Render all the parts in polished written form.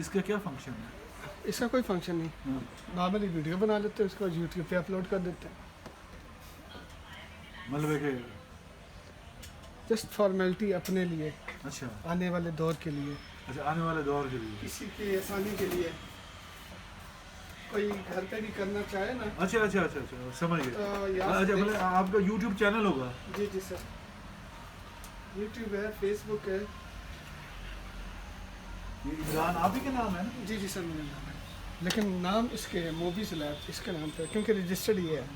इसका क्या फंक्शन है? इसका कोई फंक्शन नहीं, नॉर्मली वीडियो बना लेते हैं, उसको यूट्यूब पे अपलोड कर देते हैं। मतलब है कि जस्ट फॉर्मेलिटी अपने लिए, अच्छा आने वाले दौर के लिए, अच्छा, आने वाले दौर के लिए। किसी की आसानी के लिए, कोई घर पे भी करना चाहे ना। अच्छा अच्छा अच्छा अच्छा, समझ गए। तो यहाँ अच्छा, से मतलब आपका यूट्यूब चैनल होगा? जी जी सर, यूट्यूब है, फेसबुक है। ये इमरान आप ही के नाम है ना? जी जी सर, मेरा नाम है, लेकिन नाम इसके मूवीज़ लैब इसके नाम पे, क्योंकि रजिस्टर्ड ये है।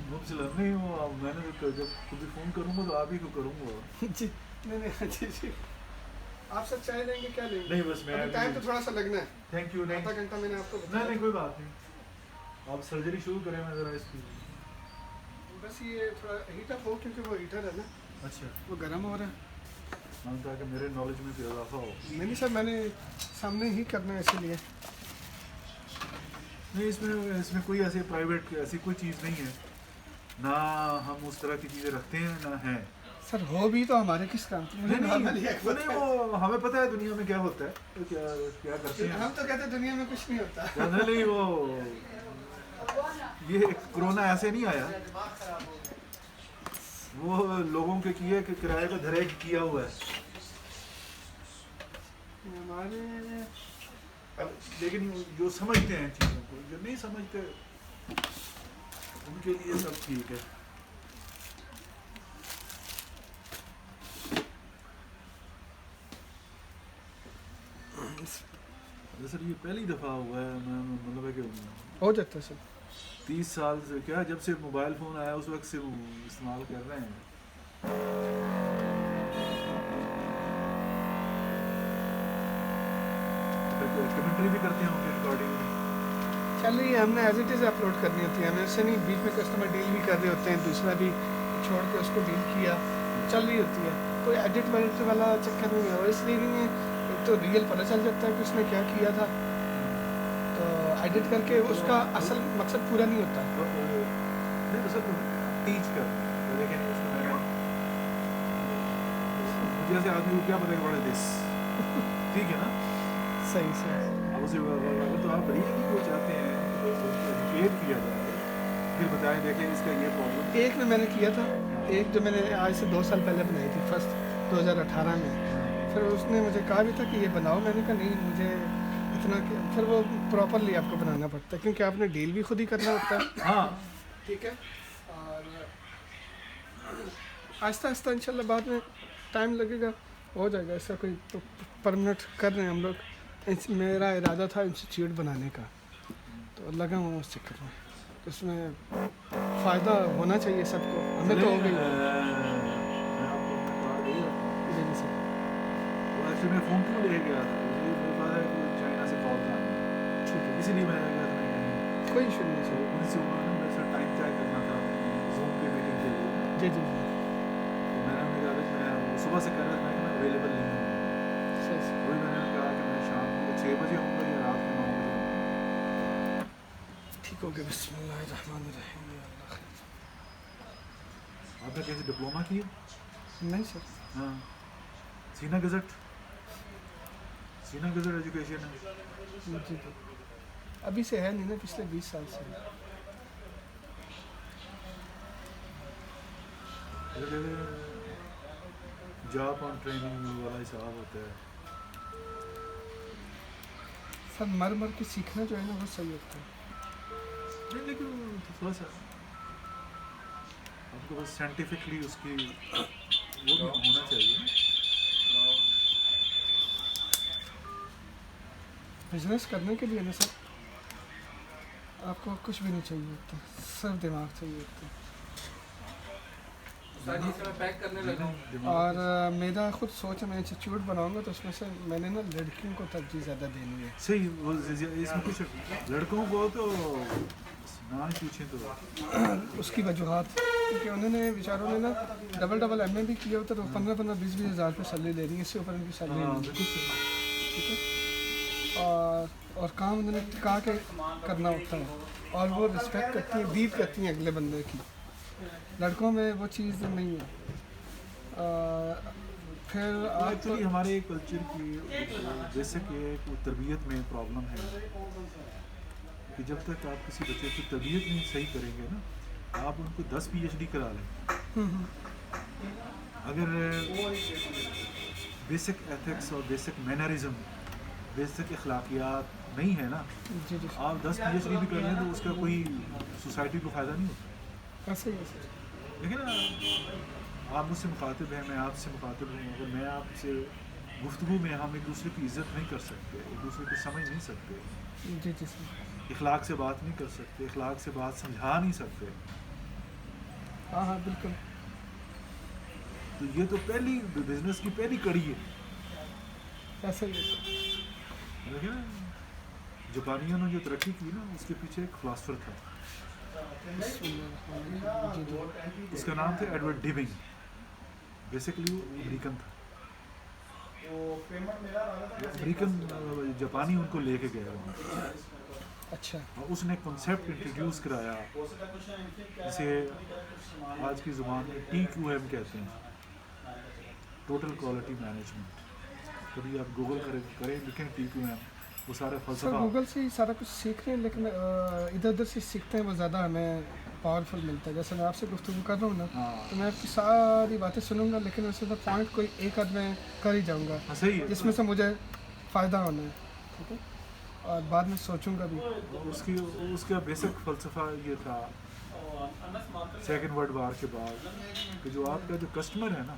नहीं, वो मैंने तो जब खुद फ़ोन करूँगा तो आप ही को करूँगा। जी नहीं जी जी, आप सर चाय लेंगे क्या लेंगे? नहीं बस मैं टाइम तो थोड़ा सा लगना है, थैंक यू। नहीं आधा घंटा मैंने आपको नहीं बताया। नहीं, कोई बात नहीं, आप सर्जरी शुरू करें, मैं ज़रा इसकी। बस ये थोड़ा हीट अप हो, क्योंकि वो हीटर है ना, अच्छा, वो गर्म हो रहा है। मैंने कहा कि मेरे नॉलेज में भी इजाफा हो। नहीं सर, मैंने सामने ही करना है इसीलिए। नहीं, इसमें इसमें कोई ऐसे प्राइवेट ऐसी कोई चीज़ नहीं है ना, हम उस तरह की चीज़ें रखते हैं ना हैं। सर हो भी तो हमारे किस काम की, मुझे नॉर्मली है नहीं, वो हमें पता है दुनिया में क्या होता है, तो क्या क्या करते हैं हम तो कहते हैं दुनिया में कुछ नहीं होता। नहीं, वो ये कोरोना ऐसे नहीं आया, वो लोगों के किए कि किराए पे धरे किया हुआ है। हमारे लेकिन जो समझते हैं चीज़ों को, जो नहीं समझते उनके लिए सब ठीक है। सर ये पहली दफ़ा हुआ है, मैं मतलब है कि हो जाता है सर। 30 साल से, क्या जब से मोबाइल फ़ोन आया उस वक्त से वो इस्तेमाल कर रहे हैं। कमेंट्री भी करते होंगे, रिकॉर्डिंग चल रही है, हमने एज इट इज़ अपलोड करनी होती है, हमें ऐसे नहीं बीच में कस्टमर डील भी कर रहे होते हैं, दूसरा भी छोड़ के उसको डील किया, चल रही होती है, कोई एडिट वेडिट वाला चक्कर नहीं है। और इसलिए नहीं है, एक तो रियल पता चल जाता है कि उसने क्या किया था, तो एडिट करके उसका असल मकसद पूरा नहीं होता। नहीं तो सर टीच कर, लेकिन उसमें मैंने मुझे ऐसे आदमी को क्या पता व्हाट इज दिस, ठीक है ना? सही सही। अब उसे अगर तो आप रियली वो चाहते हैं तो उसको एजुकेट किया जाए, फिर बताएं देखें इसका ये प्रॉब्लम। एक में मैंने किया था, एक जो मैंने आज से 2 साल पहले बनाई थी, फर्स्ट 2018 में, फिर उसने मुझे कहा भी था कि ये बनाओ, मैंने कहा नहीं मुझे इतना कि फिर वो प्रॉपरली आपको बनाना पड़ता है, क्योंकि आपने डील भी खुद ही करना होता है। हाँ ठीक है, और आहिस्ता आहिस्ता इंशाल्लाह बाद में टाइम लगेगा, हो जाएगा। ऐसा कोई तो परमानेंट कर रहे हैं हम लोग, मेरा इरादा था इंस्टीट्यूट बनाने का, तो लगा हूँ उस चक्कर में, तो उसमें फ़ायदा होना चाहिए सबको, हमें तो हो गई। जी जी सर। एक्चुअली मैं फ़ोन क्यों ले गया था, मुझे मेरे पास है कि चाइना से कॉल था, ठीक है, इसीलिए मैंने कहा था नहीं, कोई इशू नहीं सर। उनसे उन्होंने मेरे से टाइम तय करना था जूम की मीटिंग के लिए, जी जी जी, तो मैंने उन्हें कहा था कि मैं सुबह से कह रहा था कि मैं अवेलेबल नहीं हूँ, सही सही। वही मैंने कहा कि मैं शाम को 6 बजे आऊँगा या रात के 9 बजे आऊँगा। ठीक हो गया, बिस्मिल्लाहिर्रहमानिर्रहीम। आपने कैसे डिप्लोमा किया? नहीं सर, हाँ, सीना गज़ट एजुकेशन है। जी जी, अभी से है नहीं ना, पिछले 20 साल से। जॉब ऑन ट्रेनिंग वाला हिसाब होता है। सर मर मर के सीखना जो है ना, वो सही होता है। नहीं लेकिन थोड़ा सा आपको बस साइंटिफिकली उसकी वो भी होना चाहिए। बिजनेस करने के लिए ना सर, आपको कुछ भी नहीं चाहिए होता, सिर्फ दिमाग चाहिए होता है। पैक करने लगा हूँ। और मेरा खुद सोच है, मैं इंस्टीट्यूट बनाऊंगा तो उसमें से मैंने ना लड़कियों को तरजीह ज़्यादा देनी है। सही, वो इसमें कुछ लड़कों को तो ना ही पूछें तो उसकी वजूहत, क्योंकि उन्होंने बेचारों ने ना डबल MA भी किया होता, तो 15-20 हज़ार रुपये सैलरी ले रही है, इससे ऊपर उनकी सैलरी हाँ नहीं। बिल्कुल सही। ठीक है, और काम उन्होंने टिका के करना होता है, और वो रिस्पेक्ट करती हैं, दीद करती हैं अगले बंदे की। लड़कों में वो चीज़ नहीं है। फिर आप एक्चुअली हमारे कल्चर की बेसिक ये एक तरबियत में प्रॉब्लम है कि जब तक आप किसी बच्चे की तरबियत नहीं सही करेंगे ना, आप उनको 10 PhD करा लें, अगर बेसिक एथिक्स और बेसिक मैनरिज्म, बेसिक अखलाकियात नहीं है ना, जी जी आप 10 PhD भी कर लें तो उसका कोई सोसाइटी को फ़ायदा नहीं होता। ऐसे ही है सर। लेकिन आप मुझसे मुखातिब हैं, मैं आपसे मुखातिब हूँ, अगर मैं आपसे गुफ्तगू में हम एक दूसरे की इज़्ज़त नहीं कर सकते, एक दूसरे को समझ नहीं सकते, जी जी सर। इखलाक से बात नहीं कर सकते, इखलाक से बात समझा नहीं सकते, हाँ हाँ बिल्कुल। तो ये तो पहली बिजनेस की पहली कड़ी है। ऐसे ही है सर। देखिए ना, जापानियों ने जो तरक्की की ना, उसके पीछे एक फिलासफर था, जी जी उसका नाम था एडवर्ड डिबिंग। बेसिकली वो अमेरिकन था, अमेरिकन जापानी उनको लेके गए वहाँ, अच्छा और उसने कॉन्सेप्ट इंट्रोड्यूस कराया जिसे आज की ज़ुबान में TQM कहते हैं, टोटल क्वालिटी मैनेजमेंट। कभी आप गूगल करें लिखें TQM, वो सारा सर फलसफा। गूगल से ही सारा कुछ सीख रहे हैं, लेकिन इधर उधर से सीखते हैं वो ज़्यादा हमें पावरफुल मिलता है। जैसे मैं आपसे गुफ्तगू कर रहा हूँ ना, हाँ तो मैं आपकी सारी बातें सुनूंगा, लेकिन उसमें पॉइंट कोई एक आध मैं कर ही जाऊँगा हाँ, सही है। जिसमें से मुझे फ़ायदा होना है, ठीक है, और बाद में सोचूंगा भी। उसकी उसका बेसिक फ़लसफा ये था सेकेंड वर्ल्ड वार के बाद कि जो आपका जो कस्टमर है ना,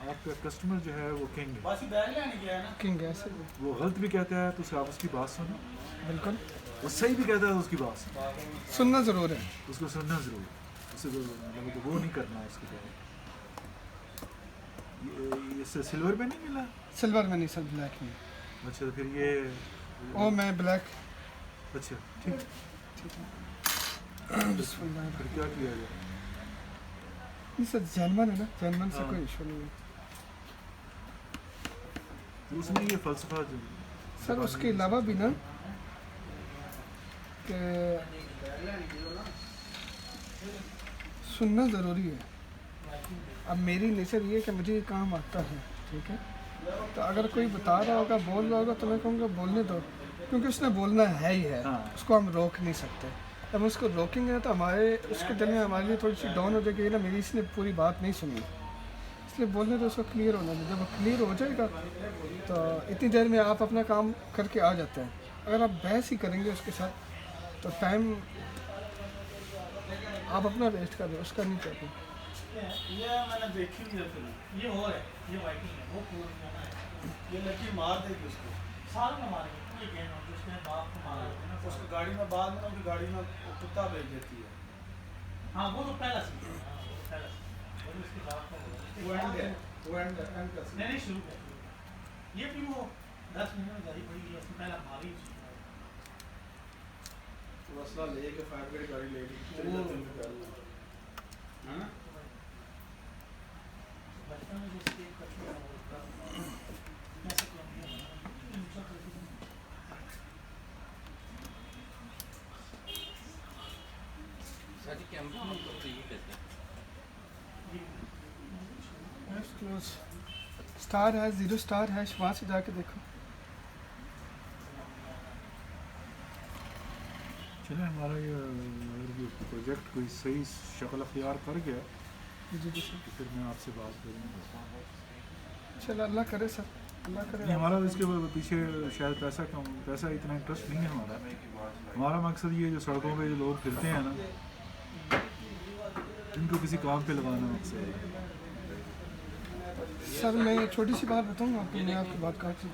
आपका कस्टमर जो है वो किंग है। किंग ऐसे ही। वो गलत भी कहता है तो आप उसकी बात सुनो, बिल्कुल वो सही भी कहता है तो उसकी बात सुनो, सुनना ज़रूर है। उसको सुनना ज़रूर, उसे मतलब तो वो नहीं करना उसके बाद। ये सिल्वर में नहीं मिला? सिल्वर में नहीं सर, ब्लैक में। अच्छा, तो फिर ये ओ मैं ब्लैक। अच्छा ठीक, ठीक है। बिस्मिल्लाह। फिर क्या किया जाए? नहीं सर, जैनमन है ना, जैनमन से हाँ। कोई इशू नहीं है तो उसने ये फ़लसफा जो सर। उसके अलावा भी ना कि सुनना ज़रूरी है। अब मेरी नेचर ये है कि मुझे ये काम आता है, ठीक है, तो अगर कोई बता रहा होगा, बोल रहा होगा, तो मैं कहूँगा बोलने दो, क्योंकि उसने बोलना है ही है। हाँ। उसको हम रोक नहीं सकते। जब हम उसको रोकेंगे तो हमारे उसके दिल में हमारे लिए थोड़ी सी डाउन हो जाएगी ना, मेरी इसने पूरी बात नहीं सुनी, इसलिए बोलने दो, उसको क्लियर होना चाहिए। जब वो क्लियर हो जाएगा तो इतनी देर में आप अपना काम करके आ जाते हैं। अगर आप बहस ही करेंगे उसके साथ तो टाइम आप अपना वेस्ट कर रहे हो, उसका नहीं कर रहे। ये मैंने देखी हुई है फिल्म, ये और है, ये वाइकिंग है, वो पूरा है, ये लड़की मार देगी उसको, साल में मारेगी, ये गेम है, उसके बाप को मारा है ना, उसको गाड़ी में बाद में उसकी गाड़ी में कुत्ता भेज देती है। हाँ वो तो पहला सीन है, हाँ, वो पहला सीन, और उसके बाप को वो एंड है, वो एंड का सीन। नहीं शुरू है, ये भी वो 10 मिनट में गाड़ी पड़ी है, उसने पहला मारी उसको। वसला लेके फायर ब्रिगेड गाड़ी ले ली, चली जाती है निकाल, है ना? बचपन में जैसे एक कठिन होता है, ऐसे तो शादी कैंप में तो ये कहते हैं स्टार है, 0 स्टार है, वहाँ से जाके देखो। चले हमारा ये प्रोजेक्ट कोई सही शक्ल अख्तियार कर गया जी जी सर। तो फिर मैं आपसे बात करूँगा। चलो अल्लाह करे सर, अल्लाह करे। नहीं, हमारा इसके पीछे शायद पैसा इतना इंटरेस्ट नहीं है हमारा। हमारा मकसद ये जो सड़कों पे जो लोग फिरते हैं ना, इनको किसी काम पे लगाना मकसद है। सर मैं एक छोटी सी बात बताऊँगा आपको, मैं आपकी बात काट ली।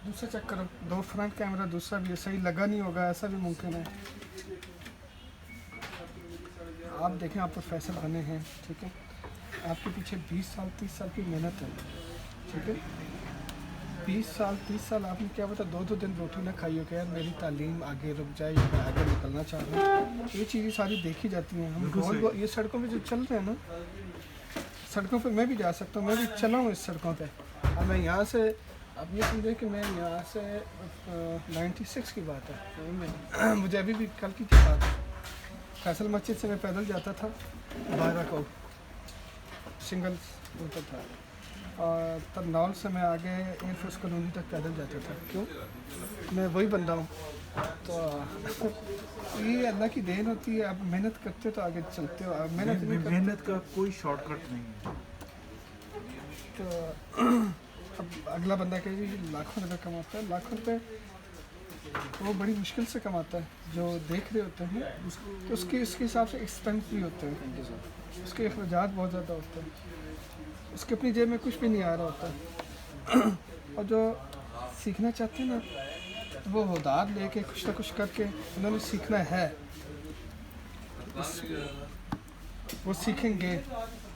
दूसरा चेक करो, 2 फ्रंट कैमरा, दूसरा भी सही लगा नहीं होगा, ऐसा भी मुमकिन है। आप देखें, आप प्रोफेसर बने हैं, ठीक है, आपके पीछे 20 साल 30 साल की मेहनत है, ठीक है। 20 साल 30 साल आपने क्या पता 2-2 दिन रोटी ना खाई हो कि यार मेरी तालीम आगे रुक जाए या मैं आगे निकलना चाह रहा हूँ। ये चीज़ें सारी देखी जाती हैं। हम बिल्कुल रोज़ सही। ये सड़कों पे जो चल रहे हैं ना, सड़कों पे मैं भी जा सकता हूँ, मैं भी चला हूँ इस सड़कों पे। अब मैं यहाँ से, अब ये समझें कि मैं यहाँ से 96 की बात है, मुझे अभी भी कल की बात है, फैसल मस्जिद से मैं पैदल जाता था 12 को, सिंगल होता था। और तरनौल से मैं आगे एयरफोर्स कॉलोनी तक पैदल जाता था। क्यों? मैं वही बंदा हूँ। तो ये अल्लाह की देन होती है। आप मेहनत करते हो तो आगे चलते हो, आप मेहनत नहीं करते मेहनत का कोई शॉर्टकट नहीं है। तो अब अगला बंदा कहे जी लाखों रुपए कमाता है। लाखों रुपए वो बड़ी मुश्किल से कमाता है। जो देख रहे होते हैं तो उसके हिसाब से एक्सपेंस भी होते हैं, उसके अखराजात बहुत ज़्यादा होते हैं, उसके अपनी जेब में कुछ भी नहीं आ रहा होता है। और जो सीखना चाहते हैं ना, वो उधार लेके कुछ ना कुछ करके उन्होंने सीखना है, वो सीखेंगे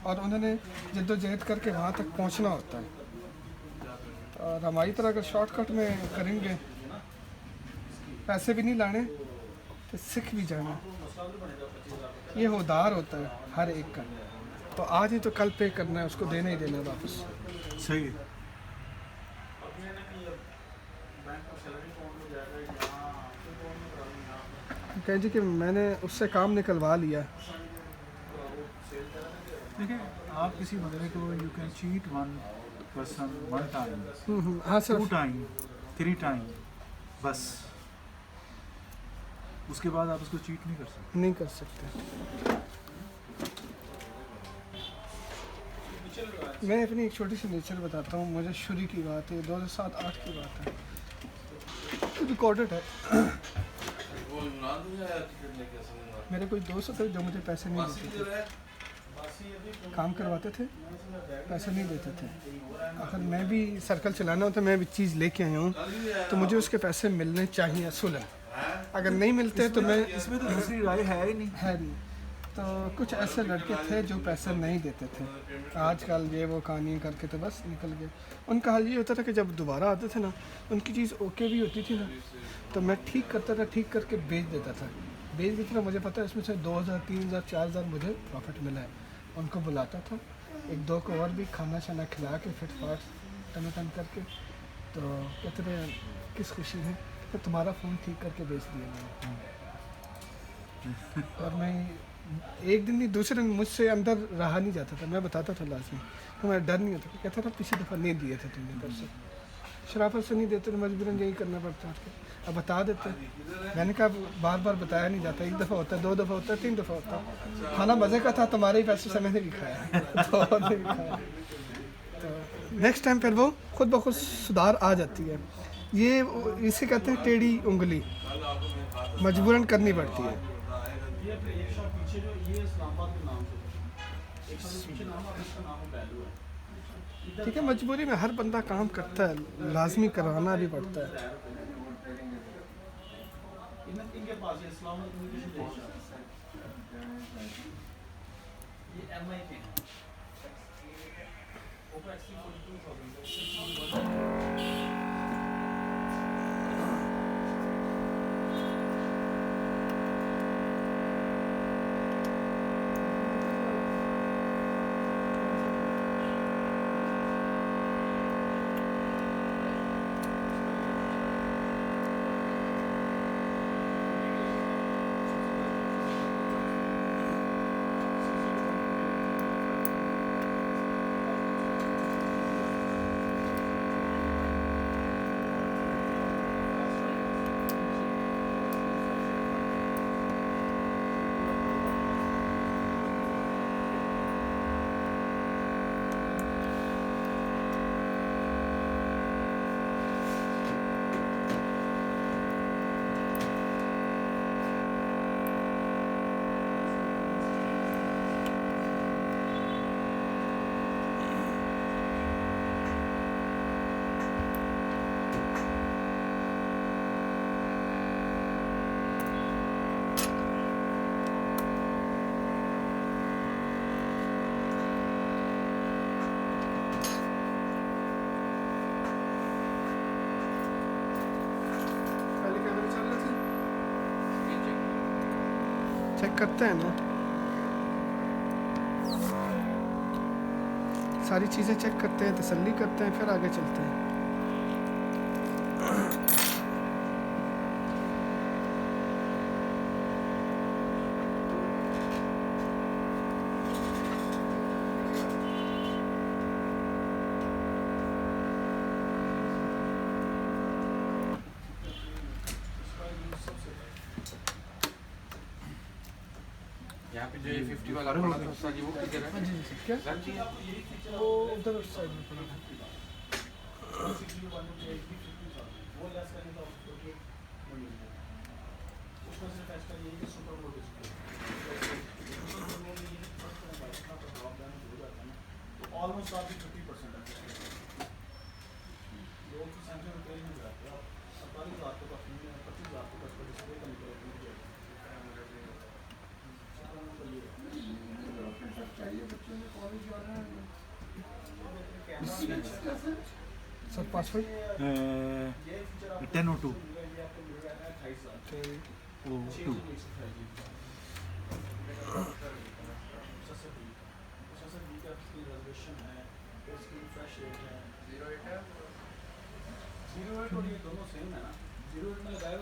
और उन्होंने जद्दोजहद करके वहाँ तक पहुँचना होता है। और हमारी तरह अगर शॉर्टकट में करेंगे, पैसे भी नहीं लाने तो सीख भी जाना, ये उधार होता है हर एक का। तो आज ही तो कल पे करना है, उसको देना ही देना है वापस। सही है। कह जी कि मैंने उससे काम निकलवा लिया। देखिए, आप किसी बंदे को you can cheat one person one time, हाँ two sir. Time, three time, बस उसके बाद आप उसको चीट नहीं कर सकते। नहीं कर सकते। मैं अपनी एक छोटी सी नेचर बताता हूँ। मुझे शुरू की बात है, 2007-8 की बात है, रिकॉर्डेड है। मेरे कोई दोस्त थे जो मुझे पैसे नहीं देते थे, काम करवाते थे, पैसे नहीं देते थे। अगर मैं भी सर्कल चलाना होता, मैं भी चीज़ लेके आया हूँ तो मुझे उसके पैसे मिलने चाहिए असूलन। अगर नहीं मिलते तो मैं इसमें तो दूसरी राय है ही नहीं। है नहीं। तो कुछ ऐसे लड़के थे जो पैसे नहीं देते थे, आजकल ये वो कहानी करके तो बस निकल गए। उनका हाल ये होता था कि जब दोबारा आते थे ना, उनकी चीज़ ओके भी होती थी ना, तो मैं ठीक करता था, ठीक करके बेच देता था। बेच देता था, मुझे पता है इसमें से 2000, 3000, 4000 मुझे प्रॉफिट मिला है। उनको बुलाता था, एक दो को और भी खाना शाना खिला के फिट फाट टन टन करके, तो कहते थे किस खुशी है तो तुम्हारा फ़ोन ठीक करके बेच दिया मैंने। और मैं एक दिन नहीं, दूसरे दिन मुझसे अंदर रहा नहीं जाता था। मैं बताता था लास्ट में, तो मेरा डर नहीं होता था। कहता था पिछली दफ़ा नहीं दिए थे तुमने पैसे, शराफत से नहीं देते तो मजबूरन यही करना पड़ता है। अब बता देते। मैंने कहा बार बार बताया नहीं जाता, एक दफ़ा होता है, दो दफ़ा होता है, 3 दफ़ा होता है। खाना मज़े का था, तुम्हारे ही पैसे से मैंने भी खाया तो और नहीं भी खाया। तो नेक्स्ट टाइम फिर वो खुद ब खुद सुधार आ जाती है। ये इसे कहते हैं टेढ़ी उंगली, मजबूरन करनी पड़ती है। ये फिर एक शॉप पीछे जो ये इस्लामाबाद के नाम से, एक शॉप पीछे नाम है, इसका नाम वैल्यू है। ठीक है, मजबूरी में हर बंदा काम करता है, लाजमी करवाना भी पड़ता है। इनके पास ये इस्लामाबाद कम्युनिकेशन ये एमआई के हैं। ओप्पो X42,000 चेक करते हैं ना, सारी चीज़ें चेक करते हैं, तसल्ली करते हैं, फिर आगे चलते हैं। यहाँ पे जो ये 50 वाला पड़ा था सर जी वो किधर हाँ है? जी जी क्या सर जी वो उधर उस साइड में पड़ा है। वो लेस करने का उसमें सिर्फ एक्स्ट्रा ये कि सुपर मोड तो ऑलमोस्ट आपकी 50% है लोग तो सेंटर रिपेयर में जाते हैं 47,000 के पास 25,000 के पास डिस्प्ले का निकल सर पासवर्ड 1002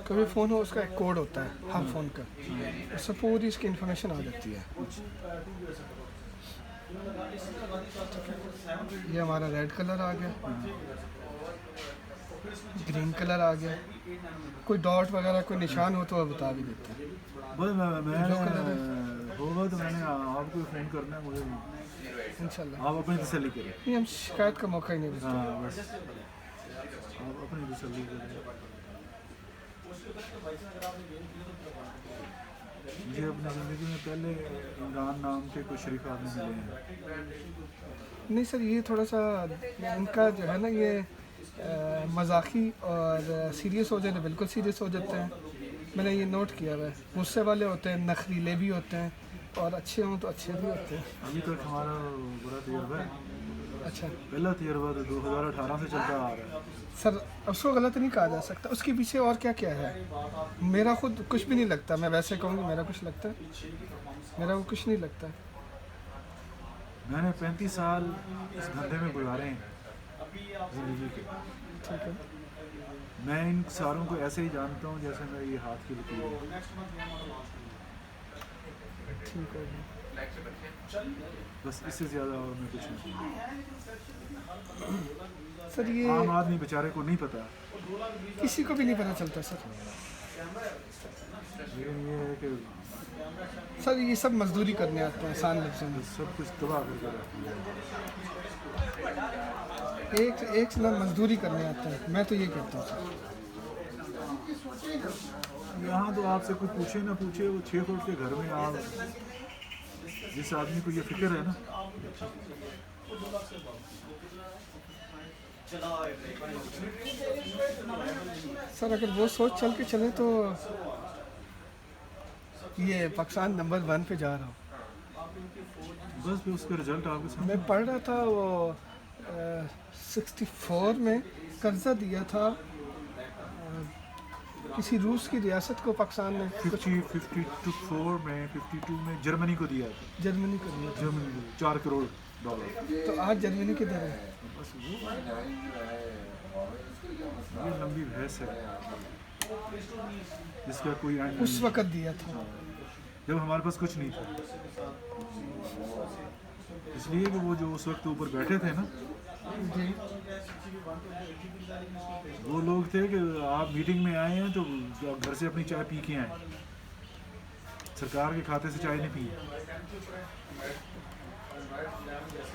कभी फ़ोन हो उसका एक कोड होता है हर फ़ोन का, उससे पूरी इसकी इन्फॉर्मेशन आ जाती है। ये हमारा रेड कलर आ गया, ग्रीन कलर आ गया, कोई डॉट वगैरह कोई निशान हो तो वो बता भी देते हैं। बस मैं जो कलर है होगा तो मैंने आपको फ़ोन करना है मुझे, इंशाल्लाह। आप अपनी तसल्ली करें। नहीं हम शिकायत का मौका ही नहीं देते। हाँ बस आप अपनी तसल्ली करें। मुझे अपनी ज़िंदगी में पहले इमरान नाम के कुछ शरीफ आदमी मिले हैं। नहीं सर ये थोड़ा सा इनका जो है ना ये मजाकी और सीरियस हो जाए तो बिल्कुल सीरियस हो जाते हैं। मैंने ये नोट किया हुआ है, गुस्से वाले होते हैं, नखरीले भी होते हैं और अच्छे हों तो अच्छे भी होते हैं। अभी तक हमारा बड़ा तजर्बा है, अच्छा पहला तजर्बा तो 2018 से चलता आ रहा है। सर उसको गलत नहीं कहा जा सकता, उसके पीछे और क्या क्या है। मेरा खुद कुछ भी नहीं लगता, मैं वैसे कहूँगी मेरा कुछ लगता है, मेरा वो कुछ नहीं लगता। मैंने 35 साल इस धंधे में गुजारे हैं ज़िंदगी के। ठीक है मैं इन सारों को ऐसे ही जानता हूँ जैसे मेरे ये हाथ की लकीर है। ठीक है जी। बस इससे ज़्यादा और मैं कुछ नहीं। सर ये आम आदमी बेचारे को नहीं पता, किसी को भी नहीं पता चलता सर। लेकिन ये है कि सर ये सब मजदूरी करने आते हैं आसान लफ्ज़ों में। सब कुछ तबाह करके रखती है। एक ना मजदूरी करने आते हैं, मैं तो ये कहता हूँ सर। यहाँ तो आपसे कुछ पूछे ना पूछे, वो 6 फुट के घर में आप जिस आदमी को ये फिक्र है ना, सर अगर वो सोच चल के चले तो ये पाकिस्तान नंबर 1 पे जा रहा हूँ। बस फिर उसका रिजल्ट आपके सामने। मैं पढ़ रहा था वो 64 में कर्जा दिया था किसी रूस की रियासत को पाकिस्तान ने, 52 में जर्मनी को दिया था। जर्मनी को दिया था। जर्मनी को $4 करोड़। तो आज जर्मनी किधर है? बस वो ये लंबी बहस है जिसका कोई एंड उस नहीं। वक़्त दिया था। जब हमारे पास कुछ नहीं था, इसलिए कि वो जो उस वक्त ऊपर बैठे थे ना, जी वो लोग थे कि आप मीटिंग में आए हैं तो घर से अपनी चाय पी के आए, सरकार के खाते से चाय नहीं पी।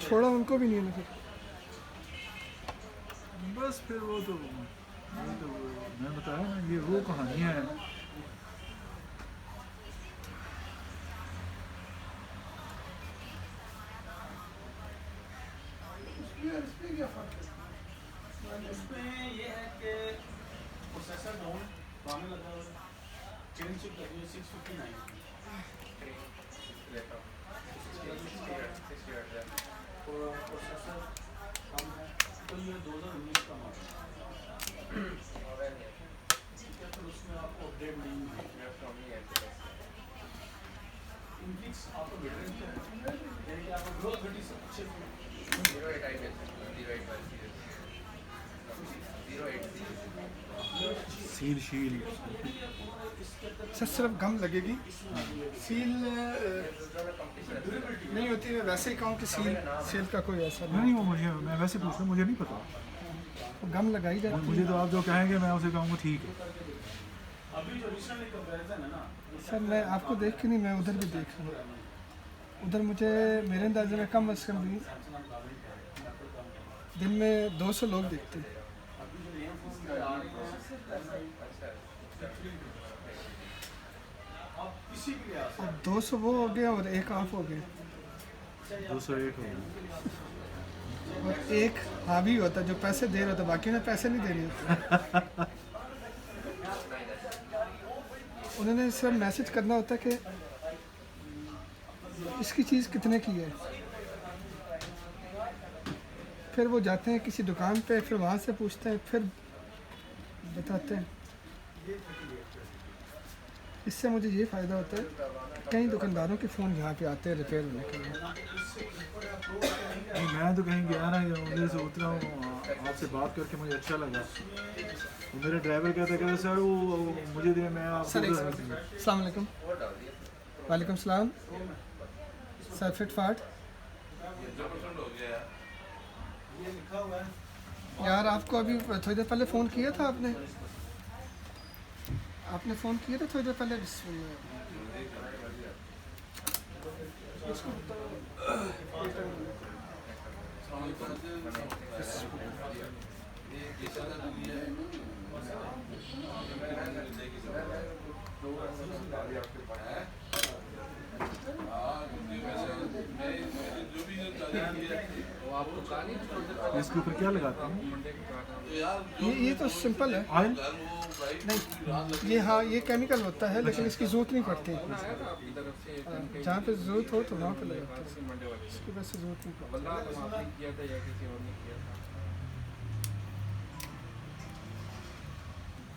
छोड़ा उनको भी नहीं है फिर। बस फिर वो तो मैं बताया ना, ये वो कहानियाँ हैं। उसमें ये है कि प्रोसेसर डाउन पुराने लगा हुआ है, चेन चिप लगी है 659 और प्रोसेसर कम है, तो ये 2019 का मॉडल है। ठीक है, तो उसमें आपको अपडेट नहीं है। इनफिक्स आपको बैटरी तो है, यानी कि आपको ग्रोथ 30 से अच्छे सील शील सर सिर्फ गम लगेगी, सील नहीं होती। मैं वैसे ही कहूँ कि सील का कोई असर नहीं, वो मुझे, मैं वैसे पूछ रहा हूँ, मुझे नहीं पता। नहीं, गम लगाई जाती मुझे है। तो आप जो कहेंगे मैं उसे कहूँगा ठीक है। अभी जो रिसेंटली कंपैरिजन है ना, सर मैं आपको देख के नहीं, मैं उधर भी देख रहा हूँ। उधर मुझे मेरे अंदाजे में कम अज़ कम भी दिन में 200 लोग दिखते हैं। अब 200 वो हो गया और एक ऑफ हो गया 201 हो गया। और एक हावी होता है जो पैसे दे रहा होता, बाकी ने पैसे नहीं देने होते। उन्होंने सिर्फ मैसेज करना होता है कि इसकी चीज़ कितने की है, फिर वो जाते हैं किसी दुकान पे, फिर वहाँ से पूछते हैं, फिर बताते हैं। इससे मुझे ये फ़ायदा होता है, कई दुकानदारों के फ़ोन यहाँ पे आते हैं रिपेयर होने के लिए। नहीं, मैं तो कहीं गया ना, उधर से उतरा हूँ, आपसे बात करके मुझे अच्छा लगा। वो मेरे ड्राइवर कहते सर वो मुझे दे, मैं आपको अस्सलाम वालेकुम। वालेकुम सलाम सर। फिटफाट यार, आपको अभी थोड़ी देर पहले फ़ोन किया था आपने फ़ोन किया था थोड़ी देर पहले। इसके ऊपर क्या लगाते हैं? ये तो सिंपल है। ऑयल? नहीं, ये हाँ, ये केमिकल होता है, लेकिन इसकी ज़रूरत नहीं पड़ती। जहाँ पे ज़रूरत हो तो वहाँ पे लगाते हैं, इसकी वजह से ज़रूरत नहीं पड़ती।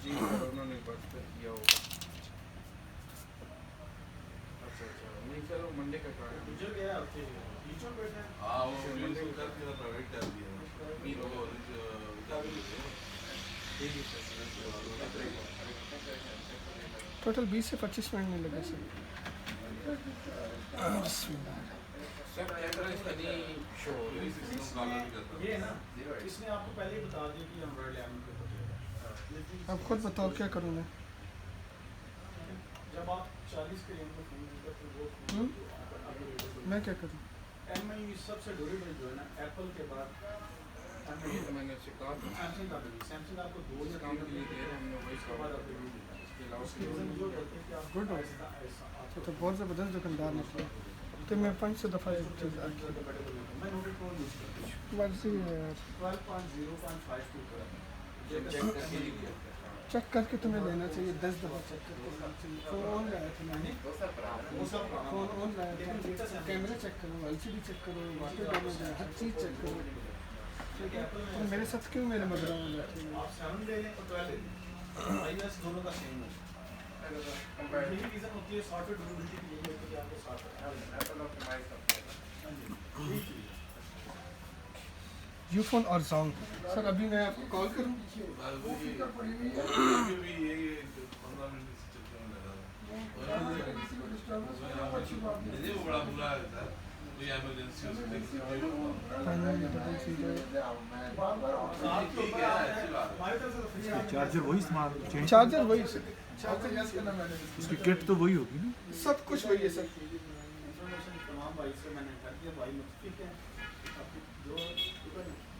जी सर, उन्होंने बस किया होगा। अच्छा, नहीं सर, वो मंडे का कार्ड है। हाँ, वो मंडे का प्राइवेट कर दिया। टोटल 20 से 25 मिनट में लगे सर। सर कैमरा इसका नहीं शो हो रहा है। ये है ना, इसने आपको पहले ही बता दिया कि एंड्रॉइड 11 पे बचेगा। अब खुद बताओ क्या करूँ मैं। जब आप 40 के रेंज में फोन लेंगे तो वो मैं क्या करूँ? एमआई सबसे ड्यूरेबल जो है ना, एप्पल के बाद ये तो मैंने उससे कहा था। सैमसंग का भी। सैमसंग आपको 2 या काम के लिए दे रहे हैं, हमने वही उसके बाद आपको ये देता है। इसके अलावा उसकी वजह जो होती है कि आप गुड हो ऐसा तो बहुत ज़बरदस्त दुकानदार निकले। तो मैं 500 दफ़ा एक चीज़ आखी मैं नोटेड फोन यूज़ करता हूँ। मर्जी है यार। 12.0.52 का चेक करके ही दिया। चेक करके तुम्हें लेना चाहिए, 10 दफ़ा चेक करके लेना चाहिए। फ़ोन ऑन लाया था मैंने, वो सब फ़ोन ऑन लाया था, कैमरा चेक करो, LCD चेक करो, वाटर डैमेज है, हर चीज़ चेक करो। ठीक है, तुम मेरे साथ क्यों मेरे मदरा में बैठे हो? आप 7 ले लें और 12 ले लें, iOS दोनों का सेम है। यही रीज़न होती है सॉफ्टवेयर ड्यूरेबिलिटी की, यही होती है कि आपको सॉफ्टवेयर यूफोन और सॉन्ग। सर अभी मैं आपको कॉल करूँ? चार्जर वही इस्तेमाल चेंज? चार्जर वही सर, चार्जर यूज़ करना मैंने। उसकी किट तो वही होगी ना? सब कुछ वही है सर। इन्फॉर्मेशन तमाम भाई से मैंने कर दिया, भाई मुतफिक है। आपकी जो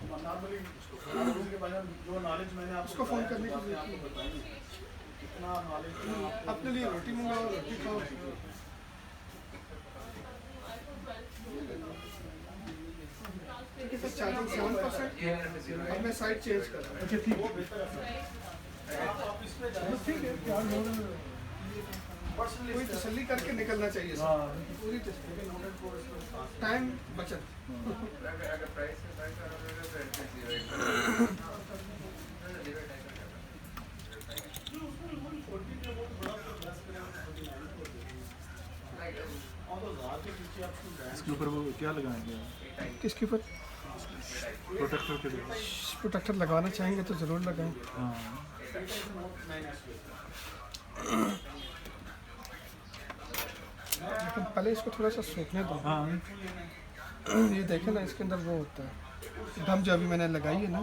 नॉर्मली के बाद जो नॉलेज मैंने आपको उसको फ़ोन करने की आपने जरूरत आपको बताई कितना नॉलेज अपने लिए रोटी मंगाओ, रोटी खाओ। ठीक है सर, चार्जिंग 7%। अब मैं साइड चेंज कर रहा हूँ। अच्छा ठीक है, आप इस पे जाए ठीक है, क्या हो रहा है? कोई तसल्ली करके निकलना चाहिए सर, पूरी तसल्ली। टाइम बचत। इसके ऊपर वो क्या लगाएंगे? किसके ऊपर? प्रोटेक्टर के लिए? प्रोटेक्टर लगाना चाहेंगे तो ज़रूर लगाएं। हाँ, लेकिन पहले इसको थोड़ा सा सूखने दो। हाँ। ये देखें ना, इसके अंदर वो होता है दम, जो अभी मैंने लगाई है ना,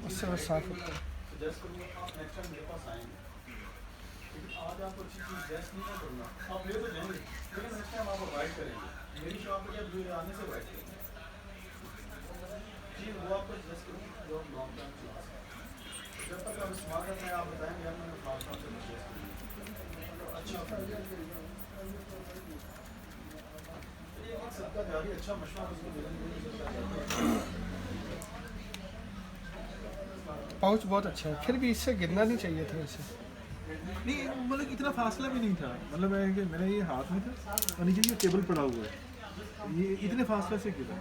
उससे वो साफ होता है। लेकिन आज आपको अच्छी चीज़ ड्रेस नहीं ना करूँगा, आप ले तो जाएंगे, लेकिन नेक्स्ट टाइम आप अवॉइड करेंगे। मेरी शॉप पर जब दूर आने से अवॉइड करेंगे जी, वो आपको ड्रेस करूँ जो आप लॉन्ग टर्म चला सकते हैं। जब तक आप स्मार्ट रहते हैं, आप बताएंगे यार मैंने फ्लाट शॉप से परचेज की, अच्छा सबका जारी अच्छा मशवरा उसको देना। पाउच बहुत अच्छा है, फिर भी इससे गिरना नहीं चाहिए था वैसे। नहीं मतलब इतना फासला भी नहीं था, मतलब है कि मेरा ये हाथ में था और नीचे ये टेबल पड़ा हुआ है, ये इतने फासले से गिरा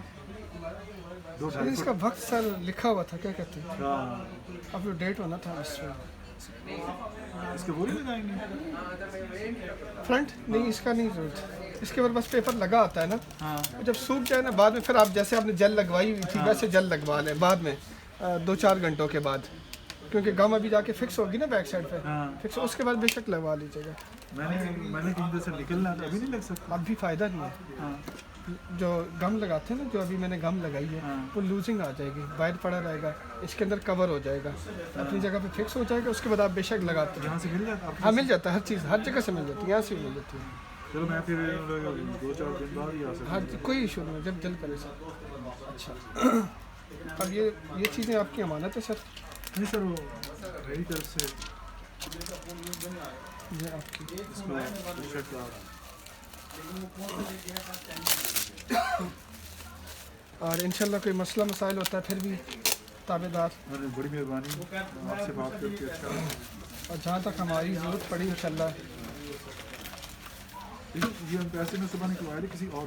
2-2.5 लेकिन इसका फुट। वक्त सर लिखा हुआ था, क्या कहते हैं, हाँ, अब जो डेट होना था इस इसके वो नहीं लगाएंगे। फ्रंट नहीं, इसका नहीं जरूरत, इसके ऊपर बस पेपर लगा आता है ना, हाँ जब सूख जाए ना बाद में फिर आप जैसे आपने जेल लगवाई हुई थी वैसे जेल लगवा लें बाद में 2-4 घंटों के बाद, क्योंकि गम अभी जाके फिक्स होगी ना बैक साइड पे, हाँ। फिक्स उसके बाद बेशक लगवा लीजिएगा, मैंने कहीं से निकलना था, अभी नहीं लग सकता। अब भी फ़ायदा नहीं है। हाँ जो गम लगाते हैं ना, जो अभी मैंने गम लगाई है हाँ। वो लूजिंग आ जाएगी, बाहर पड़ा रहेगा, इसके अंदर कवर हो जाएगा, अपनी जगह पे फिक्स हो जाएगा, उसके बाद आप बेशक लगाते हैं। यहाँ से मिल जाता आपको? हाँ मिल जाता है, हर चीज़ हर जगह से मिल जाती है, यहाँ से भी मिल जाती है, चलो मैं फिर 2-4 दिन बाद ही आ सकता हर कोई इशू नहीं है, जब दिल करे सर। अच्छा अब ये चीज़ें आपकी अमानत है सर, नहीं सर, वो मेरी तरफ से ये आपकी। इसको टी-शर्ट का और इंशाल्लाह कोई मसला मसाइल होता है फिर भी ताबेदार, मैंने बड़ी मेहरबानी आपसे बात करके अच्छा लगा। और जहाँ तक हमारी ज़रूरत पड़ी इंशाल्लाह। ये हम पैसे में सुबह निकलवाए थे किसी और,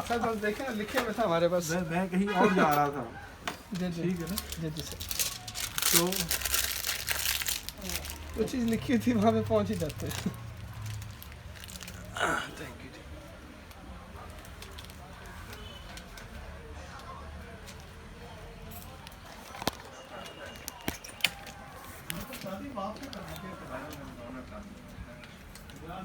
सर बस देखें ना, लिखे हुए था हमारे पास। मैं कहीं और जा रहा था। जी जी ठीक है ना, जी जी सर, तो वो चीज़ लिखी थी वहाँ पे पहुँच ही जाते हैं। शादी माफ करना